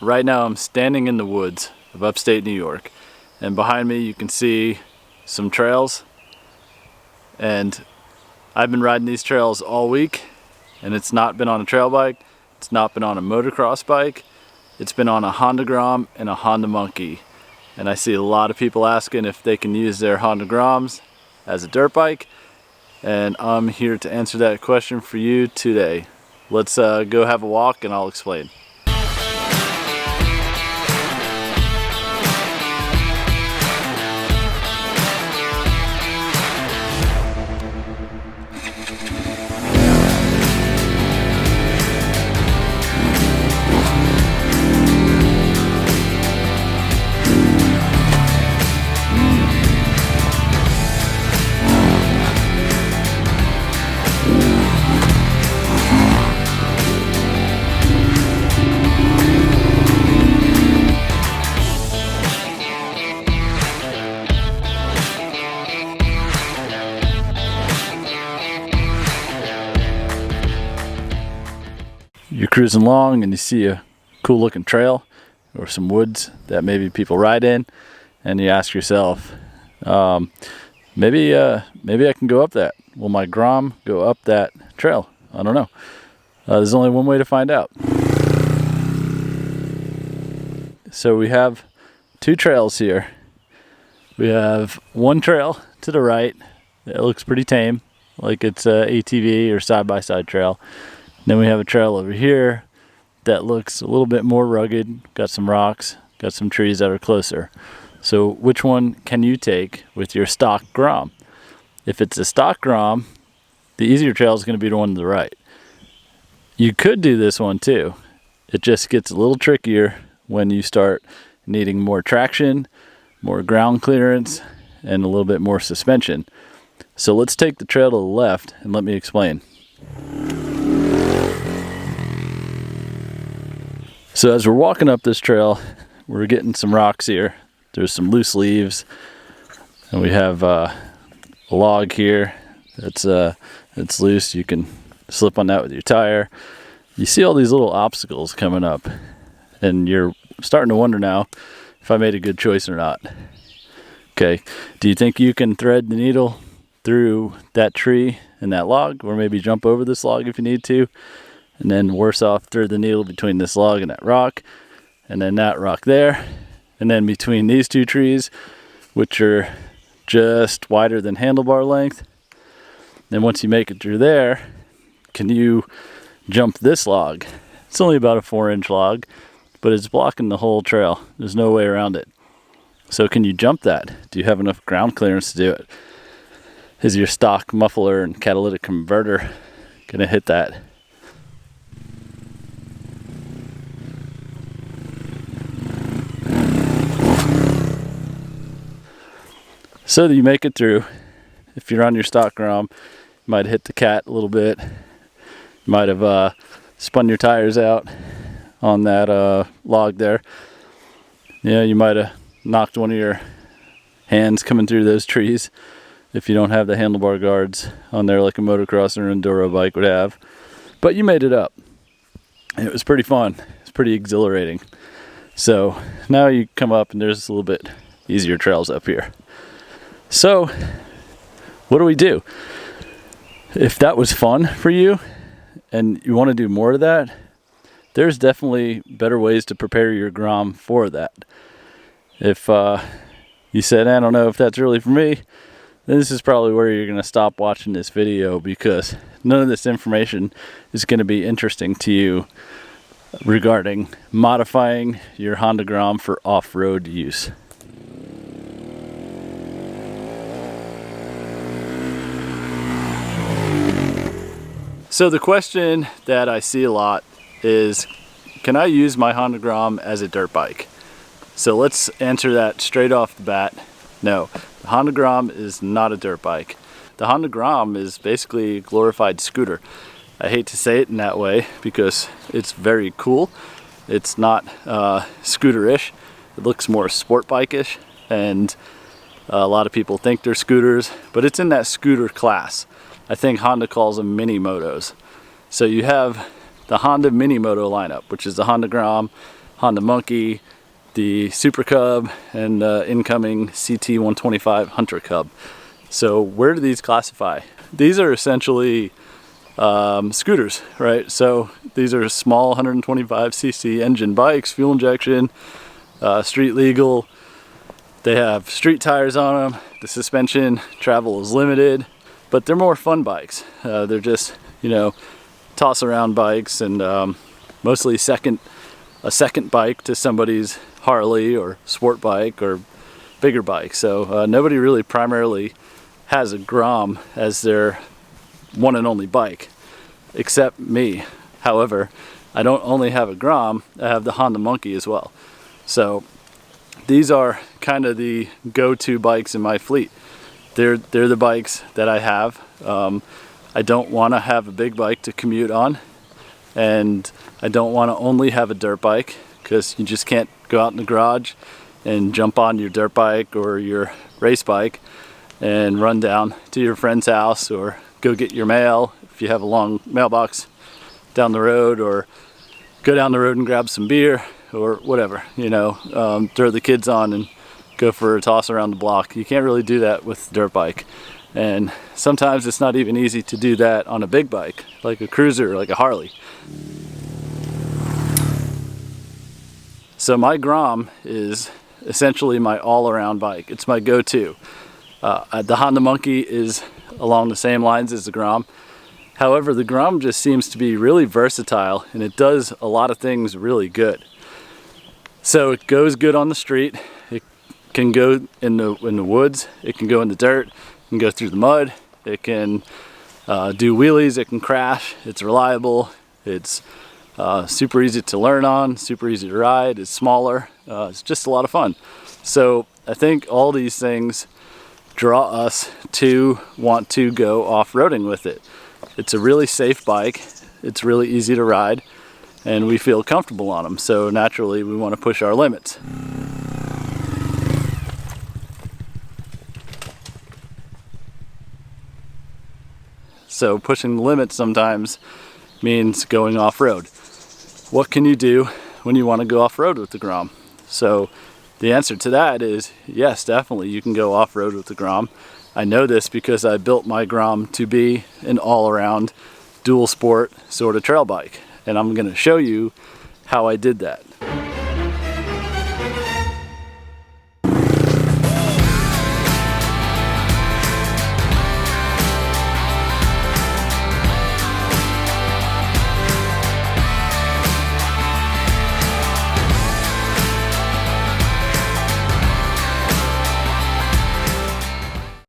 Right now I'm standing in the woods of upstate New York, and behind me you can see some trails, and I've been riding these trails all week, and it's not been on a trail bike, it's not been on a motocross bike, it's been on a Honda Grom and a Honda Monkey. And I see a lot of people asking if they can use their Honda Groms as a dirt bike, and I'm here to answer that question for you today. Let's go have a walk and I'll explain. You're cruising along and you see a cool looking trail or some woods that maybe people ride in, and you ask yourself, maybe I can go up that. Will my Grom go up that trail? I don't know. There's only one way to find out. So we have two trails here. We have one trail to the right that looks pretty tame, like it's a ATV or side-by-side trail. Then we have a trail over here that looks a little bit more rugged, got some rocks, got some trees that are closer. So which one can you take with your stock Grom? If it's a stock Grom, the easier trail is going to be the one to the right. You could do this one too. It just gets a little trickier when you start needing more traction, more ground clearance, and a little bit more suspension. So let's take the trail to the left and let me explain. So as we're walking up this trail, we're getting some rocks here. There's some loose leaves, and we have a log here that's loose. You can slip on that with your tire. You see all these little obstacles coming up, and you're starting to wonder now if I made a good choice or not. Okay, do you think you can thread the needle through that tree and that log, or maybe jump over this log if you need to? And then worse off, thread the needle between this log and that rock, and then that rock there, and then between these two trees, which are just wider than handlebar length. Then once you make it through there, can you jump this log? It's only about a 4-inch log, but it's blocking the whole trail. There's no way around it. So can you jump that? Do you have enough ground clearance to do it? Is your stock muffler and catalytic converter gonna hit that? So that you make it through. If you're on your stock Grom, you might hit the cat a little bit. You might have spun your tires out on that log there. Yeah, you might have knocked one of your hands coming through those trees if you don't have the handlebar guards on there like a motocross or enduro bike would have. But you made it up. It was pretty fun. It's pretty exhilarating. So now you come up and there's a little bit easier trails up here. So, what do? If that was fun for you and you want to do more of that, there's definitely better ways to prepare your Grom for that. If you said, I don't know if that's really for me, then this is probably where you're going to stop watching this video, because none of this information is going to be interesting to you regarding modifying your Honda Grom for off-road use. So the question that I see a lot is, can I use my Honda Grom as a dirt bike? So let's answer that straight off the bat. No, the Honda Grom is not a dirt bike. The Honda Grom is basically a glorified scooter. I hate to say it in that way because it's very cool. It's not scooter-ish. It looks more sport bike-ish, and a lot of people think they're scooters, but it's in that scooter class. I think Honda calls them mini motos. So you have the Honda mini moto lineup, which is the Honda Grom, Honda Monkey, the Super Cub, and incoming CT 125 Hunter Cub. So where do these classify? These are essentially scooters, right? So these are small 125cc engine bikes, fuel injection, street legal. They have street tires on them. The suspension travel is limited, but they're more fun bikes. They're just, you know, toss around bikes, and mostly a second bike to somebody's Harley or sport bike or bigger bike. So nobody really primarily has a Grom as their one and only bike, except me. However, I don't only have a Grom, I have the Honda Monkey as well. So these are kind of the go-to bikes in my fleet. They're the bikes that I have. I don't want to have a big bike to commute on, and I don't want to only have a dirt bike, because you just can't go out in the garage and jump on your dirt bike or your race bike and run down to your friend's house, or go get your mail if you have a long mailbox down the road, or go down the road and grab some beer or whatever, you know, throw the kids on and go for a toss around the block. You can't really do that with a dirt bike, and sometimes it's not even easy to do that on a big bike like a cruiser or like a Harley. So my Grom is essentially my all-around bike. It's my go-to. The Honda Monkey is along the same lines as the Grom. However, the Grom just seems to be really versatile, and it does a lot of things really good. So it goes good on the street. It can go in the woods. It can go in the dirt. It can go through the mud. It can do wheelies. It can crash. It's reliable. It's super easy to learn on, super easy to ride. It's smaller. It's just a lot of fun. So I think all these things draw us to want to go off-roading with it. It's a really safe bike. It's really easy to ride, and we feel comfortable on them. So naturally, we want to push our limits. So pushing the limits sometimes means going off-road. What can you do when you want to go off-road with the Grom? So the answer to that is yes, definitely you can go off-road with the Grom. I know this because I built my Grom to be an all-around dual sport sort of trail bike, and I'm going to show you how I did that.